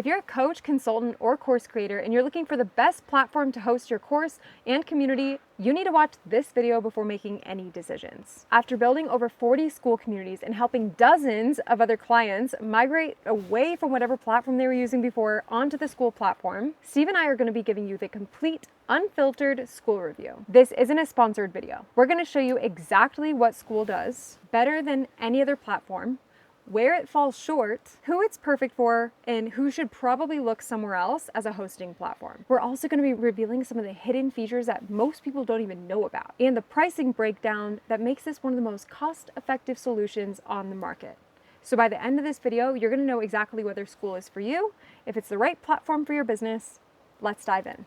If you're a coach, consultant, or course creator and you're looking for the best platform to host your course and community, you need to watch this video before making any decisions. After building over 40 Skool communities and helping dozens of other clients migrate away from whatever platform they were using before onto the Skool platform, Steve and I are going to be giving you the complete unfiltered Skool review. This isn't a sponsored video. We're going to show you exactly what Skool does better than any other platform, where it falls short, who it's perfect for, and who should probably look somewhere else as a hosting platform. We're also going to be revealing some of the hidden features that most people don't even know about, and the pricing breakdown that makes this one of the most cost-effective solutions on the market. So by the end of this video, you're going to know exactly whether Skool is for you, if it's the right platform for your business. Let's dive in.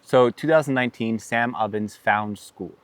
So 2019, Sam Ovens found Skool.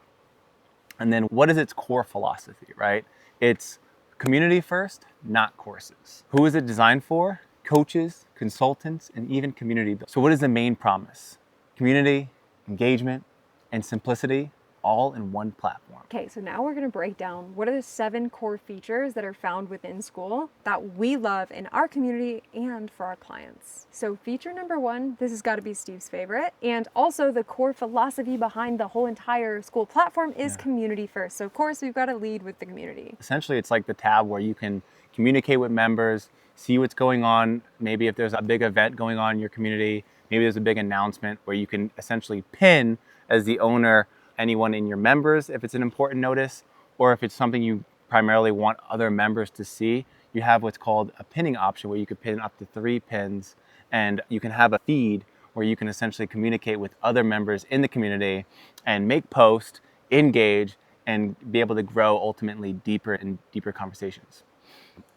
And then what is its core philosophy, right? It's community first, not courses. Who is it designed for? Coaches, consultants, and even community builders. So what is the main promise? Community, engagement, and simplicity, all in one platform. Okay, so now we're going to break down what are the 7 core features that are found within Skool that we love in our community and for our clients. So feature number 1, this has got to be Steve's favorite, and also the core philosophy behind the whole entire Skool platform is community first. So of course we've got to lead with the community. Essentially, it's like the tab where you can communicate with members, see what's going on. Maybe if there's a big event going on in your community, maybe there's a big announcement where you can essentially pin as the owner anyone in your members if it's an important notice, or if it's something you primarily want other members to see, you have what's called a pinning option where you could pin up to 3 pins, and you can have a feed where you can essentially communicate with other members in the community and make posts, engage, and be able to grow ultimately deeper and deeper conversations.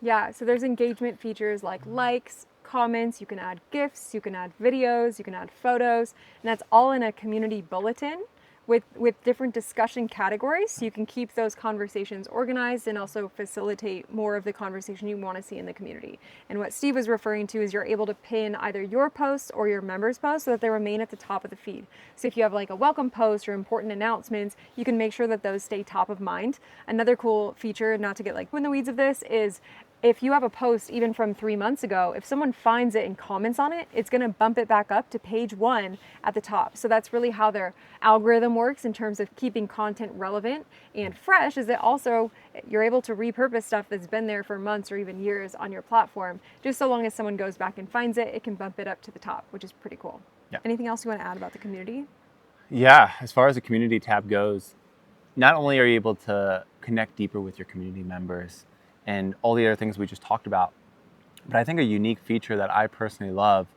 Yeah, so there's engagement features like likes, comments, you can add GIFs, you can add videos, you can add photos, and that's all in a community bulletin with different discussion categories, so you can keep those conversations organized and also facilitate more of the conversation you want to see in the community. And what Steve was referring to is you're able to pin either your posts or your members' posts so that they remain at the top of the feed. So if you have like a welcome post or important announcements, you can make sure that those stay top of mind. Another cool feature, not to get like in the weeds of this, is if you have a post even from 3 months ago, if someone finds it and comments on it, it's going to bump it back up to page 1 at the top. So that's really how their algorithm works in terms of keeping content relevant and fresh, is that also you're able to repurpose stuff that's been there for months or even years on your platform. Just so long as someone goes back and finds it, it can bump it up to the top, which is pretty cool. Yeah. Anything else you want to add about the community? Yeah, as far as the community tab goes, not only are you able to connect deeper with your community members and all the other things we just talked about, but I think a unique feature that I personally love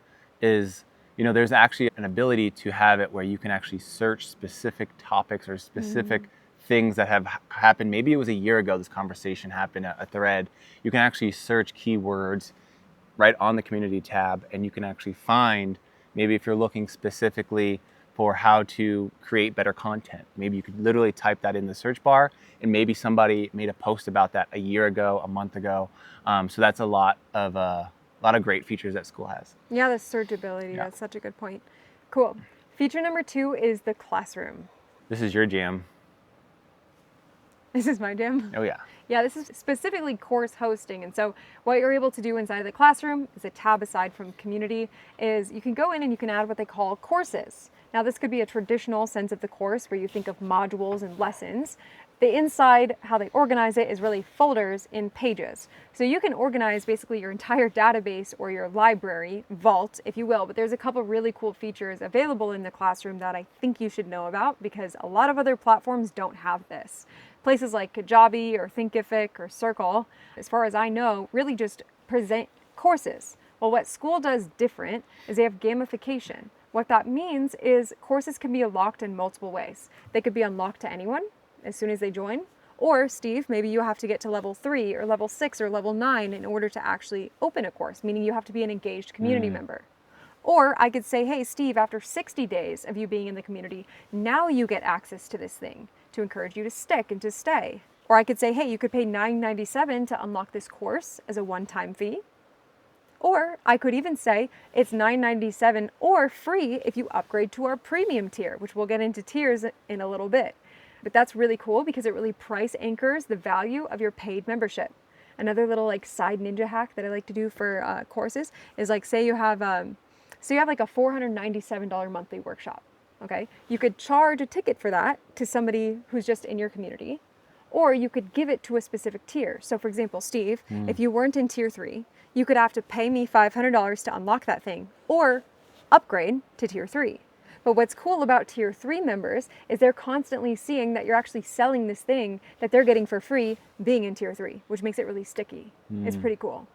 is, there's actually an ability to have it where you can actually search specific topics or specific things that have happened. Maybe it was a year ago this conversation happened, a thread. You can actually search keywords right on the community tab, and you can actually find, maybe if you're looking specifically for how to create better content, maybe you could literally type that in the search bar, and maybe somebody made a post about that a year ago, a month ago. So that's a lot of great features that Skool has. Yeah, the searchability, that's such a good point. Cool. Feature number 2 is the classroom. This is your jam. This is my jam? Oh yeah. Yeah, this is specifically course hosting. And so what you're able to do inside of the classroom is a tab aside from community is you can go in and you can add what they call courses. Now this could be a traditional sense of the course where you think of modules and lessons. The inside, how they organize it, is really folders in pages. So you can organize basically your entire database or your library, vault, if you will, but there's a couple really cool features available in the classroom that I think you should know about because a lot of other platforms don't have this. Places like Kajabi or Thinkific or Circle, as far as I know, really just present courses. Well, what Skool does different is they have gamification. What that means is courses can be unlocked in multiple ways. They could be unlocked to anyone as soon as they join, or Steve, maybe you have to get to level 3 or level 6 or level 9 in order to actually open a course, meaning you have to be an engaged community member. Or I could say, hey, Steve, after 60 days of you being in the community, now you get access to this thing to encourage you to stick and to stay. Or I could say, hey, you could pay $9.97 to unlock this course as a one-time fee. Or I could even say it's $9.97 or free if you upgrade to our premium tier, which we'll get into tiers in a little bit. But that's really cool because it really price anchors the value of your paid membership. Another little like side ninja hack that I like to do for courses is like say you have like a $497 monthly workshop. Okay, you could charge a ticket for that to somebody who's just in your community, or you could give it to a specific tier. So for example, Steve, if you weren't in tier 3, you could have to pay me $500 to unlock that thing, or upgrade to tier 3. But what's cool about tier 3 members is they're constantly seeing that you're actually selling this thing that they're getting for free being in tier 3, which makes it really sticky. It's pretty cool.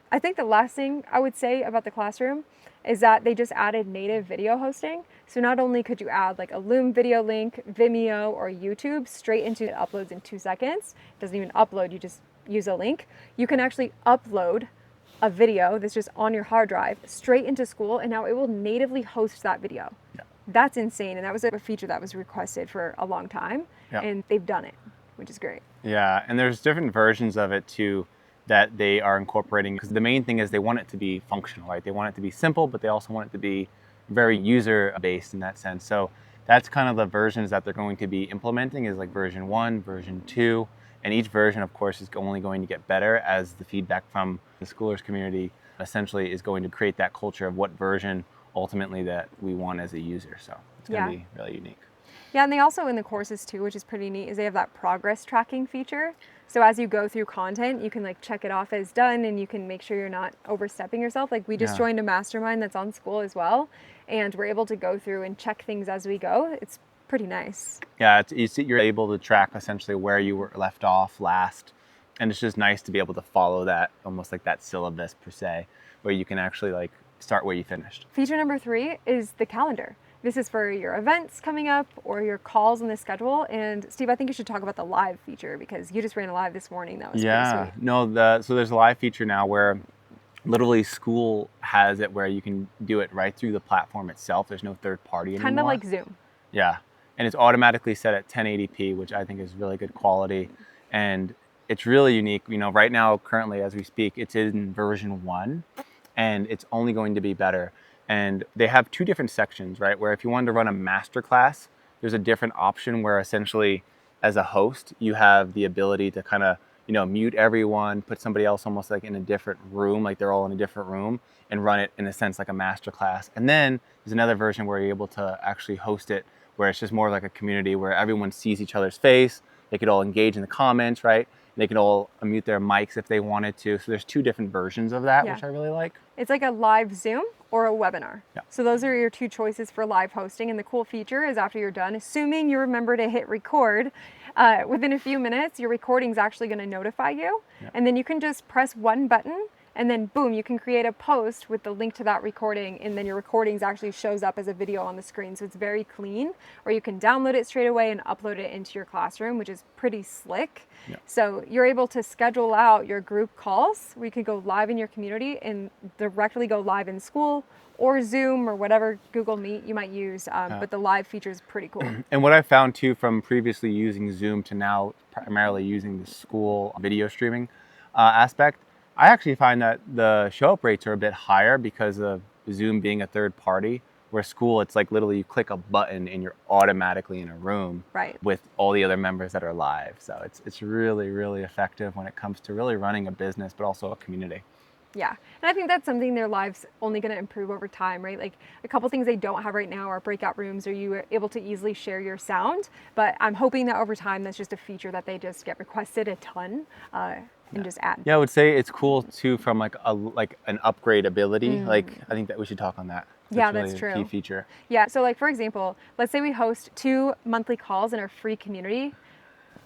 I think the last thing I would say about the classroom is that they just added native video hosting. So not only could you add like a Loom video link, Vimeo, or YouTube straight into it, uploads in 2 seconds. It doesn't even upload, you just use a link. You can actually upload a video that's just on your hard drive straight into Skool, and now it will natively host that video. Yeah. That's insane, and that was a feature that was requested for a long time, and they've done it, which is great. Yeah, and there's different versions of it too that they are incorporating, because the main thing is they want it to be functional, right? They want it to be simple, but they also want it to be very user-based in that sense. So that's kind of the versions that they're going to be implementing, is like version 1, version 2, and each version, of course, is only going to get better as the feedback from the Schoolers community essentially is going to create that culture of what version ultimately that we want as a user. So it's going to be really unique. Yeah, and they also in the courses too, which is pretty neat, is they have that progress tracking feature. So as you go through content, you can like check it off as done, and you can make sure you're not overstepping yourself. Like we just joined a mastermind that's on Skool as well, and we're able to go through and check things as we go. It's pretty nice. Yeah, you're able to track essentially where you were left off last. And it's just nice to be able to follow that, almost like that syllabus per se, where you can actually like start where you finished. Feature number 3 is the calendar. This is for your events coming up or your calls in the schedule. And Steve, I think you should talk about the live feature, because you just ran a live this morning. That was pretty sweet. No, so there's a live feature now where literally Skool has it where you can do it right through the platform itself. There's no third party anymore. Kind of like Zoom. Yeah, and it's automatically set at 1080p, which I think is really good quality. And it's really unique. You know, right now, currently, as we speak, it's in version 1, and it's only going to be better. And they have 2 different sections, right? Where if you wanted to run a masterclass, there's a different option where essentially, as a host, you have the ability to kind of, mute everyone, put somebody else almost like in a different room, like they're all in a different room, and run it in a sense like a masterclass. And then there's another version where you're able to actually host it, where it's just more like a community where everyone sees each other's face. They could all engage in the comments, right? They can all unmute their mics if they wanted to. So there's 2 different versions of that, which I really like. It's like a live Zoom or a webinar. Yeah. So those are your 2 choices for live hosting. And the cool feature is after you're done, assuming you remember to hit record, within a few minutes, your recording is actually going to notify you. Yeah. And then you can just press one button, and then boom, you can create a post with the link to that recording, and then your recordings actually shows up as a video on the screen. So it's very clean, or you can download it straight away and upload it into your classroom, which is pretty slick. Yeah. So you're able to schedule out your group calls where you can go live in your community and directly go live in Skool or Zoom or whatever Google Meet you might use. But the live feature is pretty cool. And what I found too, from previously using Zoom to now primarily using the Skool video streaming aspect, I actually find that the show-up rates are a bit higher because of Zoom being a third party, where Skool, it's like literally you click a button and you're automatically in a room with all the other members that are live. So it's really, really effective when it comes to really running a business, but also a community. Yeah, and I think that's something their live's only going to improve over time, right? Like a couple things they don't have right now are breakout rooms. Are you able to easily share your sound? But I'm hoping that over time, that's just a feature that they just get requested a ton. And just add. Yeah, I would say it's cool too from like an upgrade ability. Like I think that we should talk on that. That's true. A key feature. Yeah, so like for example, let's say we host 2 monthly calls in our free community.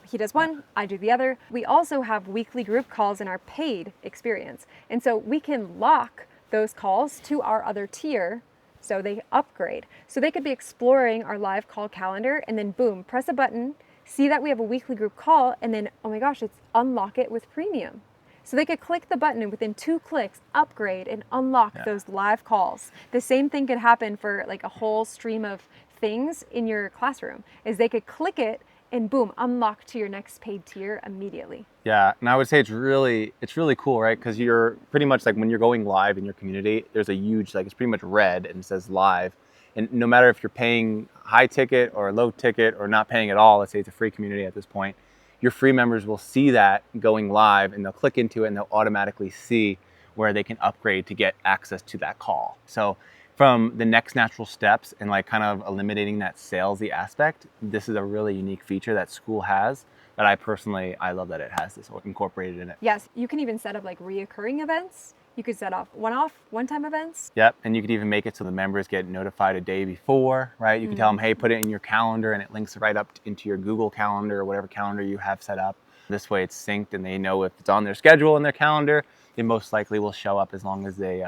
He does one, I do the other. We also have weekly group calls in our paid experience. And so we can lock those calls to our other tier so they upgrade. So they could be exploring our live call calendar and then boom, press a button, see that we have a weekly group call, and then, oh my gosh, it's unlock it with premium. So they could click the button and within 2 clicks, upgrade and unlock those live calls. The same thing could happen for like a whole stream of things in your classroom, is they could click it and boom, unlock to your next paid tier immediately. Yeah, and I would say it's really cool, right? Because you're pretty much like when you're going live in your community, there's a huge, like it's pretty much red and it says live. And no matter if you're paying high ticket or low ticket or not paying at all, let's say it's a free community at this point, your free members will see that going live, and they'll click into it and they'll automatically see where they can upgrade to get access to that call. So from the next natural steps and like kind of eliminating that salesy aspect, this is a really unique feature that Skool has that I love that it has this incorporated in it. Yes, you can even set up like reoccurring events. You could set up one-time events. Yep, and you could even make it so the members get notified a day before, right? You can tell them, hey, put it in your calendar, and it links right up into your Google Calendar or whatever calendar you have set up. This way it's synced, and they know if it's on their schedule in their calendar, it most likely will show up as long as they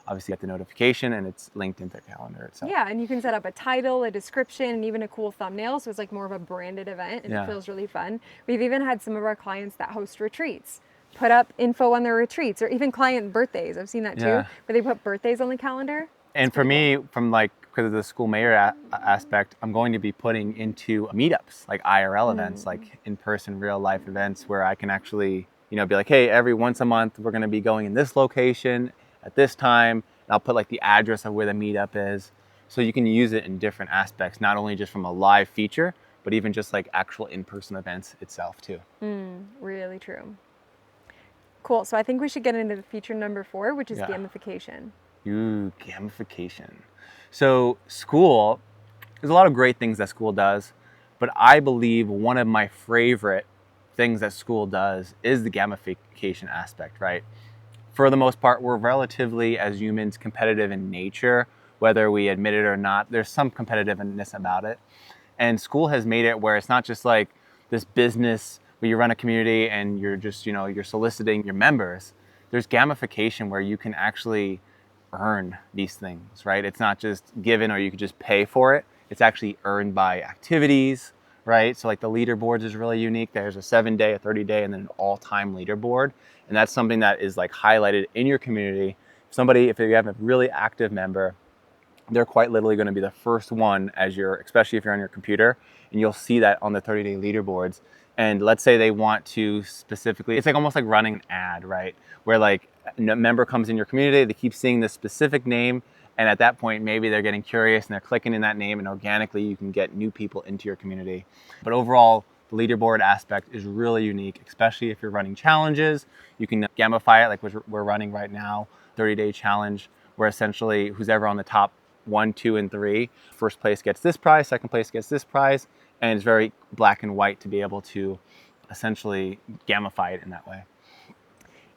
obviously get the notification and it's linked into their calendar itself. Yeah, and you can set up a title, a description, and even a cool thumbnail, so it's like more of a branded event, and it feels really fun. We've even had some of our clients that host retreats put up info on their retreats, or even client birthdays. I've seen that too, where they put birthdays on the calendar. And for me, from like, because of the Skool mayor aspect, I'm going to be putting into meetups, like IRL events, like in-person real life events where I can actually, be like, hey, every once a month, we're going to be going in this location at this time. And I'll put like the address of where the meetup is. So you can use it in different aspects, not only just from a live feature, but even just like actual in-person events itself too. Really true. Cool. So I think we should get into the feature number 4, which is gamification. Ooh, gamification. So Skool, there's a lot of great things that Skool does, but I believe one of my favorite things that Skool does is the gamification aspect, right? For the most part, we're relatively, as humans, competitive in nature, whether we admit it or not. There's some competitiveness about it. And Skool has made it where it's not just like this business where you run a community and you're just, you're soliciting your members. There's gamification where you can actually earn these things, right? It's not just given or you could just pay for it. It's actually earned by activities, right? So like the leaderboards is really unique. There's a 7-day, a 30-day, and then an all-time leaderboard. And that's something that is like highlighted in your community. If you have a really active member, they're quite literally going to be the first one especially if you're on your computer, and you'll see that on the 30-day leaderboards. And let's say they want to specifically, it's like almost like running an ad, right? Where like a member comes in your community, they keep seeing this specific name, and at that point, maybe they're getting curious and they're clicking in that name, and organically you can get new people into your community. But overall, the leaderboard aspect is really unique, especially if you're running challenges. You can gamify it like we're running right now, 30-day challenge, where essentially who's ever on the top 1, 2, and 3, first place gets this prize, second place gets this prize, and it's very black and white to be able to essentially gamify it in that way.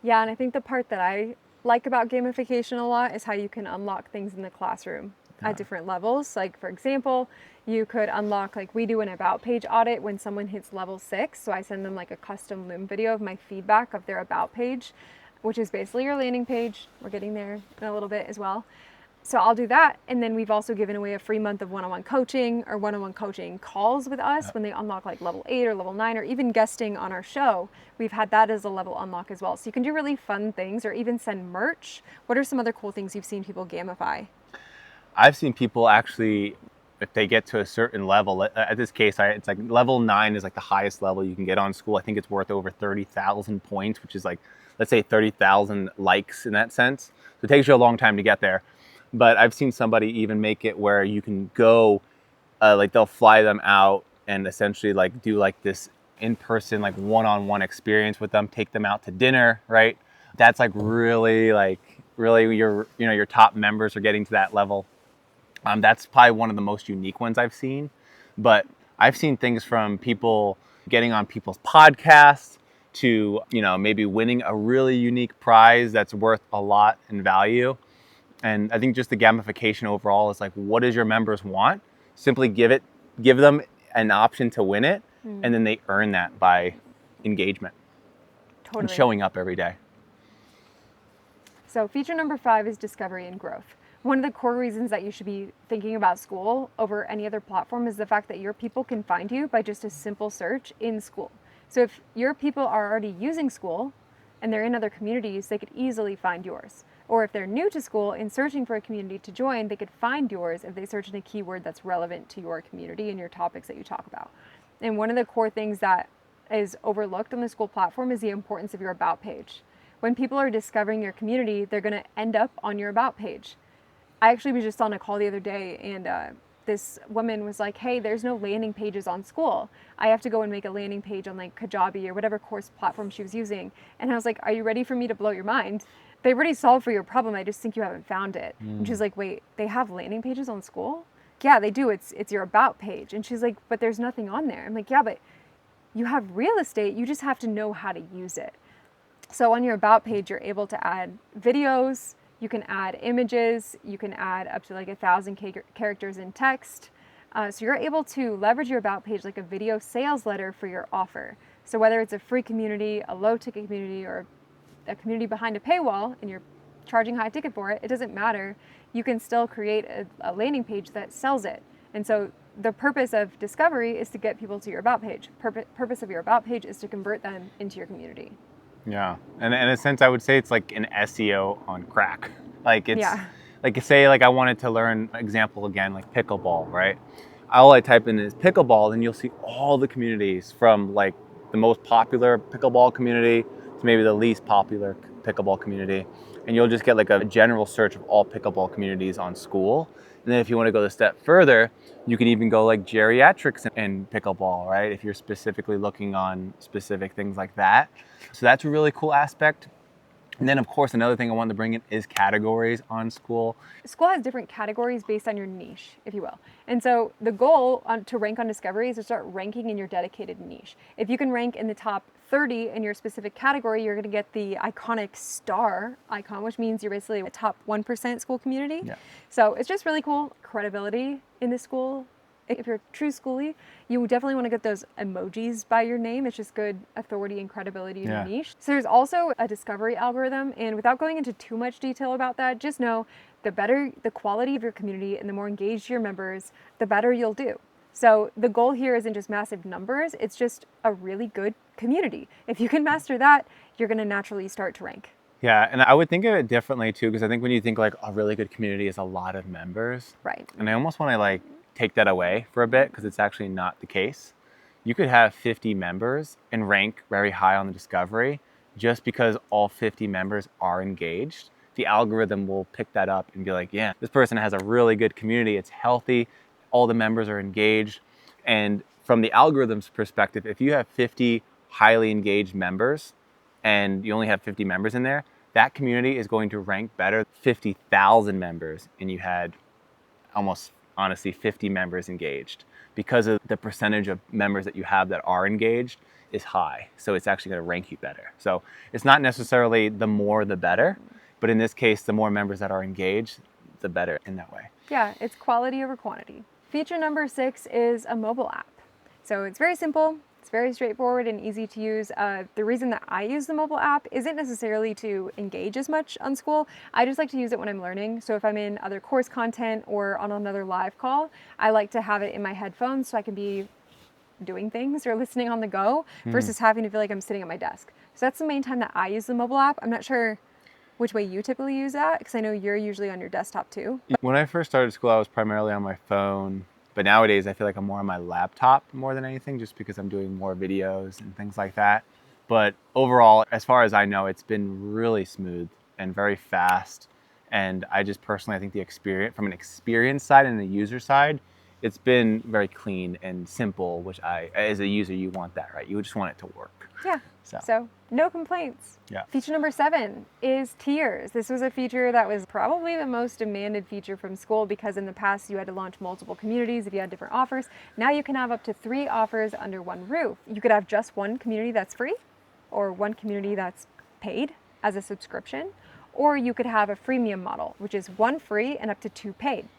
Yeah, and I think the part that I like about gamification a lot is how you can unlock things in the classroom at different levels. Like for example, you could unlock, like we do an about page audit when someone hits level 6. So I send them like a custom Loom video of my feedback of their about page, which is basically your landing page. We're getting there in a little bit as well. So I'll do that. And then we've also given away a free month of one-on-one coaching or one-on-one coaching calls with us when they unlock like level 8 or level 9, or even guesting on our show. We've had that as a level unlock as well. So you can do really fun things or even send merch. What are some other cool things you've seen people gamify? I've seen people actually, if they get to a certain level, at this case, it's like level 9 is like the highest level you can get on Skool. I think it's worth over 30,000 points, which is like, let's say 30,000 likes in that sense. So it takes you a long time to get there. But I've seen somebody even make it where you can go, like they'll fly them out and essentially like do like this in-person, like one-on-one experience with them, take them out to dinner, right? That's like really your top members are getting to that level. That's probably one of the most unique ones I've seen. But I've seen things from people getting on people's podcasts to, maybe winning a really unique prize that's worth a lot in value. And I think just the gamification overall is like, what does your members want? Simply give them an option to win it, and then they earn that by engagement and showing up every day. So feature number 5 is discovery and growth. One of the core reasons that you should be thinking about Skool over any other platform is the fact that your people can find you by just a simple search in Skool. So if your people are already using Skool and they're in other communities, they could easily find yours. Or if they're new to Skool and searching for a community to join, they could find yours if they search in a keyword that's relevant to your community and your topics that you talk about. And one of the core things that is overlooked on the Skool platform is the importance of your about page. When people are discovering your community, they're going to end up on your about page. I actually was just on a call the other day, and this woman was like, hey, there's no landing pages on Skool. I have to go and make a landing page on like Kajabi or whatever course platform she was using. And I was like, are you ready for me to blow your mind? They already solved for your problem. I just think you haven't found it. And she's like, wait, they have landing pages on Skool? Yeah, they do. It's your about page. And she's like, but there's nothing on there. I'm like, yeah, but you have real estate. You just have to know how to use it. So on your about page, you're able to add videos, you can add images, you can add up to like 1,000 characters in text. So you're able to leverage your about page like a video sales letter for your offer. So whether it's a free community, a low ticket community, or a community behind a paywall and you're charging high ticket for it, it doesn't matter. You can still create a landing page that sells it. And so the purpose of discovery is to get people to your about page. Purpose of your about page is to convert them into your community. Yeah, and in a sense, I would say it's like an SEO on crack. Like it's Yeah. like say like I wanted to learn example again like pickleball, right? All I type in is pickleball, and you'll see all the communities from like the most popular pickleball community to maybe the least popular pickleball community, and you'll just get like a general search of all pickleball communities on Skool. And then if you want to go a step further, you can even go like geriatrics and pickleball, right? If you're specifically looking on specific things like that. So that's a really cool aspect. And then of course, another thing I wanted to bring in is categories on Skool. Skool has different categories based on your niche, if you will. And so the goal to rank on Discovery is to start ranking in your dedicated niche. If you can rank in the top 30 in your specific category, you're going to get the iconic star icon, which means you're basically a top 1% Skool community. Yeah. So it's just really cool credibility in the Skool. If you're a true schoolie, you definitely want to get those emojis by your name. It's just good authority and credibility in your niche. So there's also a discovery algorithm. And without going into too much detail about that, just know the better the quality of your community and the more engaged your members, the better you'll do. So the goal here isn't just massive numbers. It's just a really good community. If you can master that, you're going to naturally start to rank. Yeah, and I would think of it differently too, because I think when you think like a really good community is a lot of members. Right. And I almost want to like take that away for a bit because it's actually not the case. You could have 50 members and rank very high on the discovery just because all 50 members are engaged. The algorithm will pick that up and be like, yeah, this person has a really good community. It's healthy. All the members are engaged. And from the algorithm's perspective, if you have 50 highly engaged members and you only have 50 members in there, that community is going to rank better 50,000 members and you had almost honestly 50 members engaged because of the percentage of members that you have that are engaged is high. So it's actually going to rank you better. So it's not necessarily the more the better, but in this case, the more members that are engaged, the better in that way. Yeah, it's quality over quantity. Feature number 6 is a mobile app. So it's very simple. It's very straightforward and easy to use. The reason that I use the mobile app isn't necessarily to engage as much on Skool. I just like to use it when I'm learning. So if I'm in other course content or on another live call, I like to have it in my headphones so I can be doing things or listening on the go versus having to feel like I'm sitting at my desk. So that's the main time that I use the mobile app. I'm not sure which way you typically use that because I know you're usually on your desktop too. When I first started Skool, I was primarily on my phone. But nowadays, I feel like I'm more on my laptop more than anything, just because I'm doing more videos and things like that. But overall, as far as I know, it's been really smooth and very fast. And I just personally, I think the experience, from an experience side and the user side, it's been very clean and simple, which as a user, you want that, right? You just want it to work. Yeah. So no complaints. Yeah. Feature number 7 is tiers. This was a feature that was probably the most demanded feature from Skool because in the past you had to launch multiple communities if you had different offers. Now you can have up to 3 offers under one roof. You could have just one community that's free or one community that's paid as a subscription, or you could have a freemium model, which is 1 free and up to 2 paid.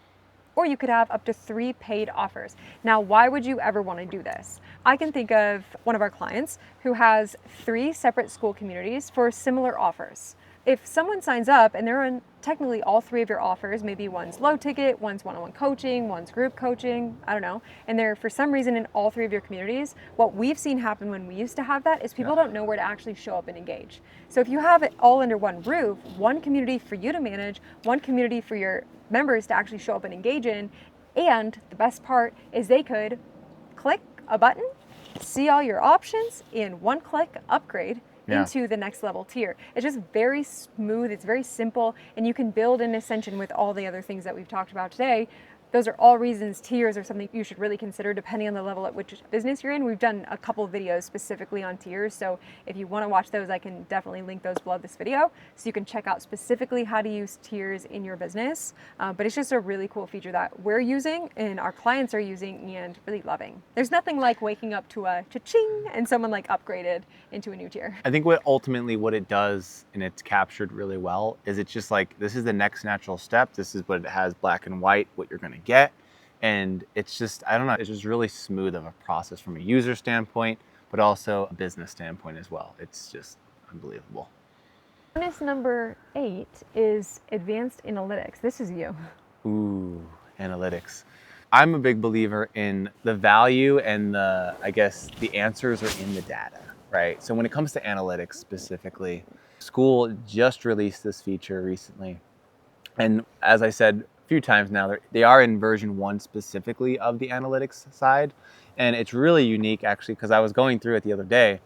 Or you could have up to 3 paid offers. Now, why would you ever want to do this? I can think of one of our clients who has 3 separate Skool communities for similar offers. If someone signs up and they're on technically all 3 of your offers, maybe one's low ticket, one's one-on-one coaching, one's group coaching, I don't know, and they're for some reason in all 3 of your communities, what we've seen happen when we used to have that is people don't know where to actually show up and engage. So if you have it all under one roof, one community for you to manage, one community for your members to actually show up and engage in, and the best part is they could click a button, see all your options, and one click upgrade into the next level tier. It's just very smooth, it's very simple, and you can build in Ascension with all the other things that we've talked about today those are all reasons tiers are something you should really consider depending on the level at which business you're in. We've done a couple of videos specifically on tiers, so if you want to watch those, I can definitely link those below this video so you can check out specifically how to use tiers in your business. But it's just a really cool feature that we're using and our clients are using and really loving. There's nothing like waking up to a cha-ching and someone like upgraded into a new tier. I think what it does, and it's captured really well, is it's just like, this is the next natural step. This is what it has black and white, what you're going to get. And it's just, I don't know, it's just really smooth of a process from a user standpoint, but also a business standpoint as well. It's just unbelievable. Bonus number 8 is advanced analytics. This is you. Ooh, analytics. I'm a big believer in the value and the answers are in the data, right? So when it comes to analytics specifically, Skool just released this feature recently. And as I said a few times now, they are in version 1 specifically of the analytics side. And it's really unique actually, because I was going through it the other day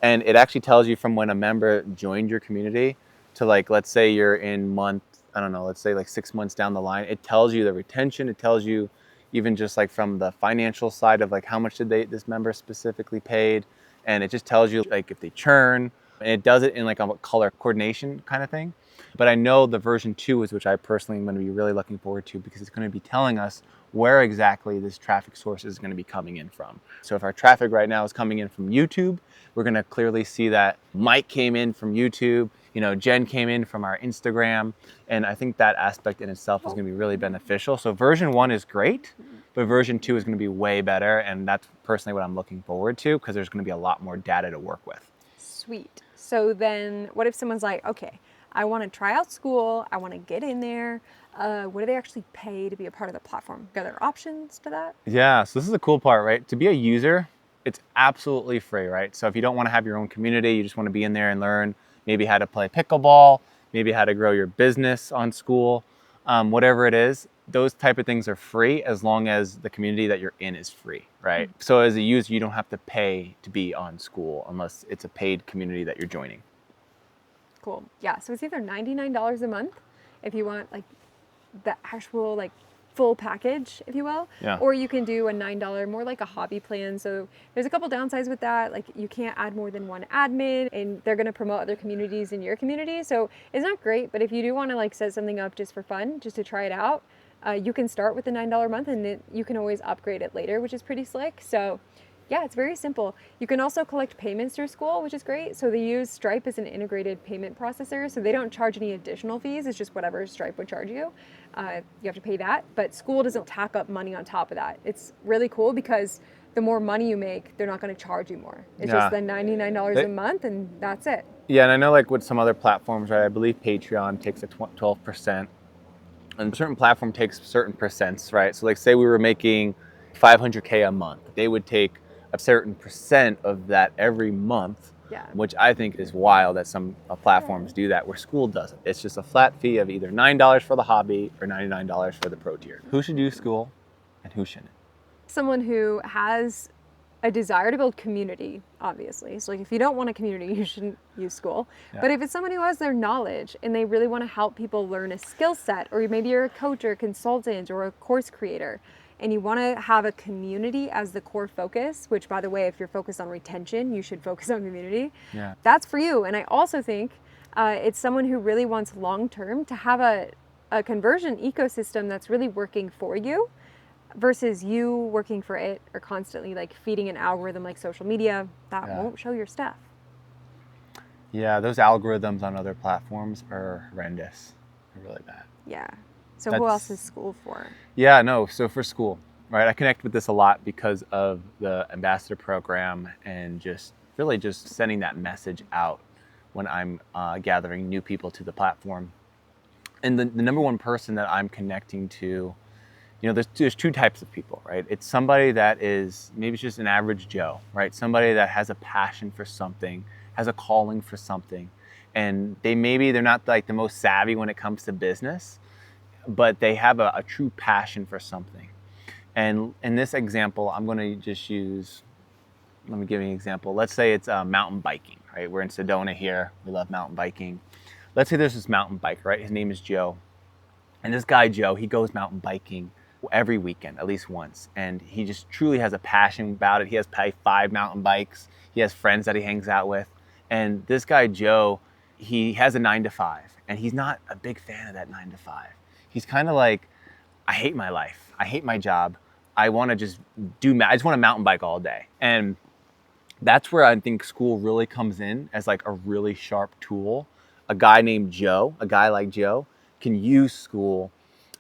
and it actually tells you from when a member joined your community to, like, let's say you're in month, I don't know, let's say like 6 months down the line, it tells you the retention, it tells you even just like from the financial side of like how much did this member specifically paid. And it just tells you like if they churn, and it does it in like a color coordination kind of thing. But I know the version 2 is which I personally am going to be really looking forward to, because it's going to be telling us where exactly this traffic source is going to be coming in from. So if our traffic right now is coming in from YouTube, we're going to clearly see that Mike came in from YouTube, Jen came in from our Instagram. And I think that aspect in itself is going to be really beneficial. So version 1 is great, but version 2 is going to be way better. And that's personally what I'm looking forward to, because there's going to be a lot more data to work with. Sweet. So then what if someone's like, okay, I want to try out Skool, I want to get in there. What do they actually pay to be a part of the platform? Are there options to that? Yeah, so this is the cool part, right? To be a user, it's absolutely free, right? So if you don't want to have your own community, you just want to be in there and learn maybe how to play pickleball, maybe how to grow your business on Skool, whatever it is, those type of things are free as long as the community that you're in is free, right? Mm-hmm. So as a user, you don't have to pay to be on Skool unless it's a paid community that you're joining. Cool. Yeah, so it's either $99 a month if you want like the actual like full package, if you will, yeah. Or you can do a $9 more like a hobby plan. So there's a couple downsides with that. Like you can't add more than one admin and they're going to promote other communities in your community. So it's not great, but if you do want to like set something up just for fun, just to try it out, you can start with the $9 a month and you can always upgrade it later, which is pretty slick. So yeah, it's very simple. You can also collect payments through Skool, which is great. So they use Stripe as an integrated payment processor. So they don't charge any additional fees. It's just whatever Stripe would charge you. You have to pay that. But Skool doesn't tack up money on top of that. It's really cool because the more money you make, they're not going to charge you more. It's just the $99 a month and that's it. Yeah, and I know like with some other platforms, right? I believe Patreon takes a 12%. And certain platform takes certain percents, right? So like say we were making $500K a month. They would take a certain percent of that every month, which I think is wild that some platforms do that, where Skool doesn't. It's just a flat fee of either $9 for the hobby or $99 for the pro tier. Who should use Skool and who shouldn't? Someone who has a desire to build community, obviously. So like if you don't want a community, you shouldn't use Skool. Yeah. But if it's someone who has their knowledge and they really want to help people learn a skill set, or maybe you're a coach or a consultant or a course creator, and you want to have a community as the core focus, which by the way, if you're focused on retention, you should focus on community. Yeah. That's for you. And I also think it's someone who really wants long-term to have a conversion ecosystem that's really working for you versus you working for it or constantly like feeding an algorithm like social media that won't show your stuff. Yeah, those algorithms on other platforms are horrendous. They're really bad. Yeah. So who else is Skool for? Yeah, no, so for Skool, right? I connect with this a lot because of the ambassador program and just really just sending that message out when I'm gathering new people to the platform. And the number one person that I'm connecting to, there's two types of people, right? It's somebody that is maybe just an average Joe, right? Somebody that has a passion for something, has a calling for something, and they're not like the most savvy when it comes to business, but they have a true passion for something. And in this example, I'm going to just use, let me give you an example. Let's say it's mountain biking, right? We're in Sedona here. We love mountain biking. Let's say there's this mountain biker, right? His name is Joe. And this guy, Joe, he goes mountain biking every weekend, at least once. And he just truly has a passion about it. He has probably 5 mountain bikes. He has friends that he hangs out with. And this guy, Joe, he has a 9 to 5, and he's not a big fan of that 9 to 5. He's kind of like, I hate my life. I hate my job. I want to just I just want to mountain bike all day. And that's where I think Skool really comes in as like a really sharp tool. A guy like Joe can use Skool,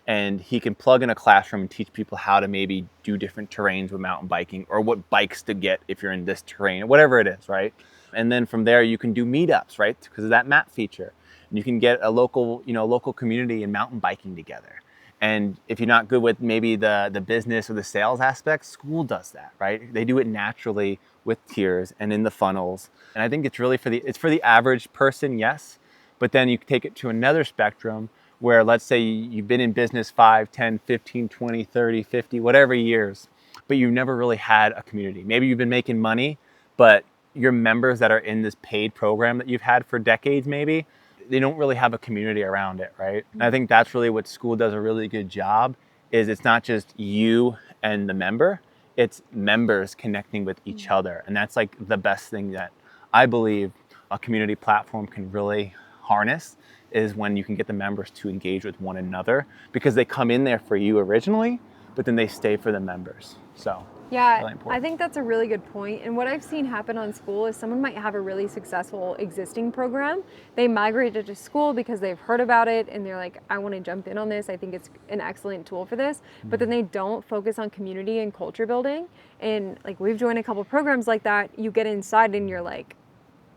and he can plug in a classroom and teach people how to maybe do different terrains with mountain biking, or what bikes to get if you're in this terrain, or whatever it is, right? And then from there you can do meetups, right? Because of that map feature. And you can get a local community and mountain biking together. And if you're not good with maybe the business or the sales aspects, Skool does that, right? They do it naturally with tiers and in the funnels. And I think it's really for the average person, yes. But then you take it to another spectrum where, let's say you've been in business 5, 10, 15, 20, 30, 50, whatever years, but you've never really had a community. Maybe you've been making money, but your members that are in this paid program that you've had for decades, maybe, they don't really have a community around it, right? And I think that's really what Skool does a really good job, is it's not just you and the member, it's members connecting with each other. And that's like the best thing that I believe a community platform can really harness, is when you can get the members to engage with one another, because they come in there for you originally, but then they stay for the members. So yeah, really I think that's a really good point. And what I've seen happen on Skool is someone might have a really successful existing program. They migrated to Skool because they've heard about it and they're like, I want to jump in on this. I think it's an excellent tool for this. But then they don't focus on community and culture building. And like, we've joined a couple programs like that. You get inside and you're like,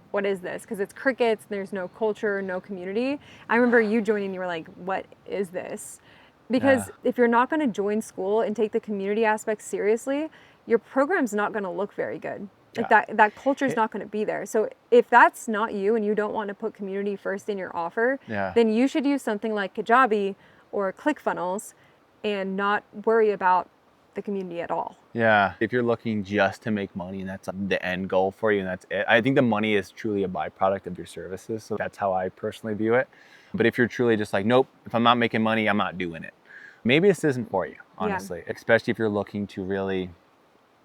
what is this? Because it's crickets, there's no culture, no community. I remember you joining, you were like, what is this? Because if you're not going to join Skool and take the community aspect seriously, your program's not going to look very good. Like that culture is not going to be there. So if that's not you and you don't want to put community first in your offer, then you should use something like Kajabi or ClickFunnels and not worry about the community at all. Yeah, if you're looking just to make money and that's the end goal for you and that's it, I think the money is truly a byproduct of your services. So that's how I personally view it. But if you're truly just like, nope, if I'm not making money, I'm not doing it, maybe this isn't for you, honestly. Especially if you're looking to really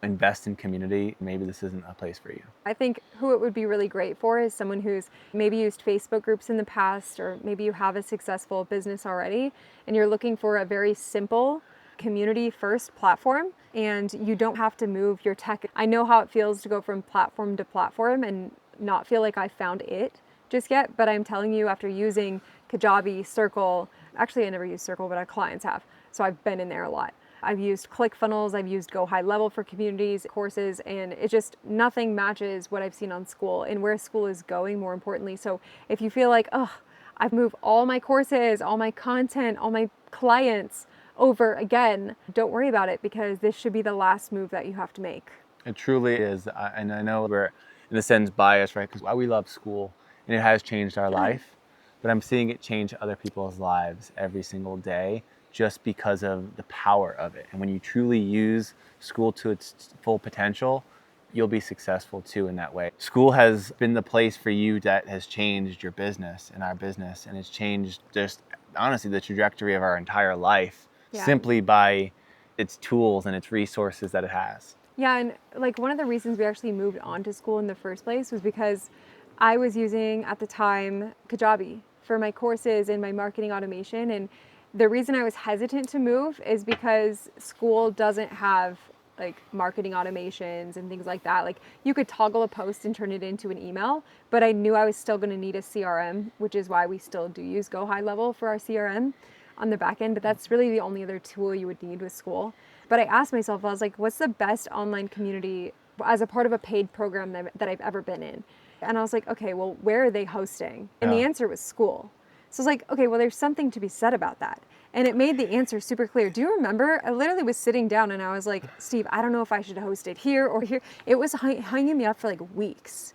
invest in community, maybe this isn't a place for you. I think who it would be really great for is someone who's maybe used Facebook groups in the past, or maybe you have a successful business already and you're looking for a very simple community first platform, and you don't have to move your tech. I know how it feels to go from platform to platform and not feel like I found it just yet, but I'm telling you, after using Kajabi, Circle, actually I never used Circle, but our clients have, so I've been in there a lot. I've used ClickFunnels, I've used Go High Level for communities, courses, and it just, nothing matches what I've seen on Skool and where Skool is going, more importantly. So if you feel like, oh, I've moved all my courses, all my content, all my clients over again, don't worry about it, because this should be the last move that you have to make. It truly is. And I know we're, in a sense, biased, right? Because we love Skool and it has changed our life, but I'm seeing it change other people's lives every single day just because of the power of it. And when you truly use Skool to its full potential, you'll be successful too in that way. Skool has been the place for you that has changed your business and our business, and it's changed just honestly the trajectory of our entire life simply by its tools and its resources that it has. Yeah, and like one of the reasons we actually moved on to Skool in the first place was because I was using at the time Kajabi for my courses and my marketing automation, and the reason I was hesitant to move is because Skool doesn't have like marketing automations and things like that. Like you could toggle a post and turn it into an email, but I knew I was still going to need a CRM, which is why we still do use Go High Level for our CRM on the back end, but that's really the only other tool you would need with Skool. But I asked myself, I was like, what's the best online community as a part of a paid program that I've ever been in? And I was like, okay, well, where are they hosting? And the answer was Skool. So I was like, okay, well, there's something to be said about that. And it made the answer super clear. Do you remember? I literally was sitting down and I was like, Steve, I don't know if I should host it here or here. It was hanging me up for like weeks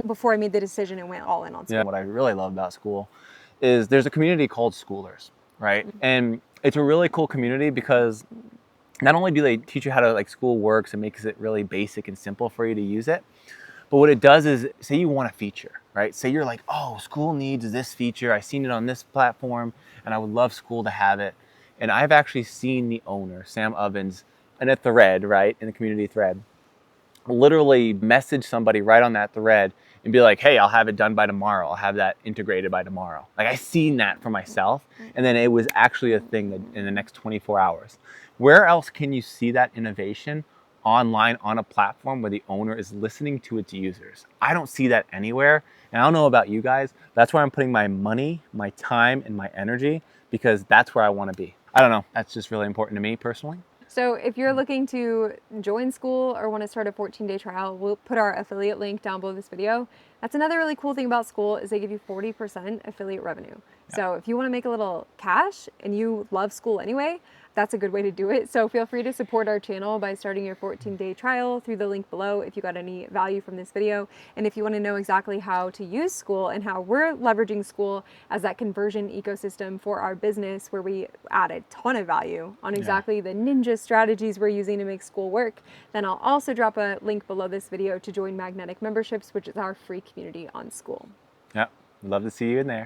before I made the decision and went all in on Skool. Yeah, what I really love about Skool is there's a community called Skoolers, right? And it's a really cool community because not only do they teach you how to like Skool works and makes it really basic and simple for you to use it, but what it does is, say you want a feature, right? Say you're like, oh, Skool needs this feature. I've seen it on this platform and I would love Skool to have it. And I've actually seen the owner, Sam Ovens, in a thread, right, in the community thread, literally message somebody right on that thread and be like, hey, I'll have it done by tomorrow. I'll have that integrated by tomorrow. Like, I seen that for myself. And then it was actually a thing that in the next 24 hours. Where else can you see that innovation online on a platform where the owner is listening to its users? I don't see that anywhere. And I don't know about you guys. That's where I'm putting my money, my time, and my energy, because that's where I want to be. I don't know. That's just really important to me personally. So if you're looking to join Skool or want to start a 14-day trial, we'll put our affiliate link down below this video. That's another really cool thing about Skool is they give you 40% affiliate revenue. Yeah. So if you want to make a little cash and you love Skool anyway, that's a good way to do it. So feel free to support our channel by starting your 14-day trial through the link below if you got any value from this video. And if you want to know exactly how to use Skool and how we're leveraging Skool as that conversion ecosystem for our business, where we add a ton of value on exactly the ninja strategies we're using to make Skool work, then I'll also drop a link below this video to join Magnetic Memberships, which is our free community on Skool. Yeah, we'd love to see you in there.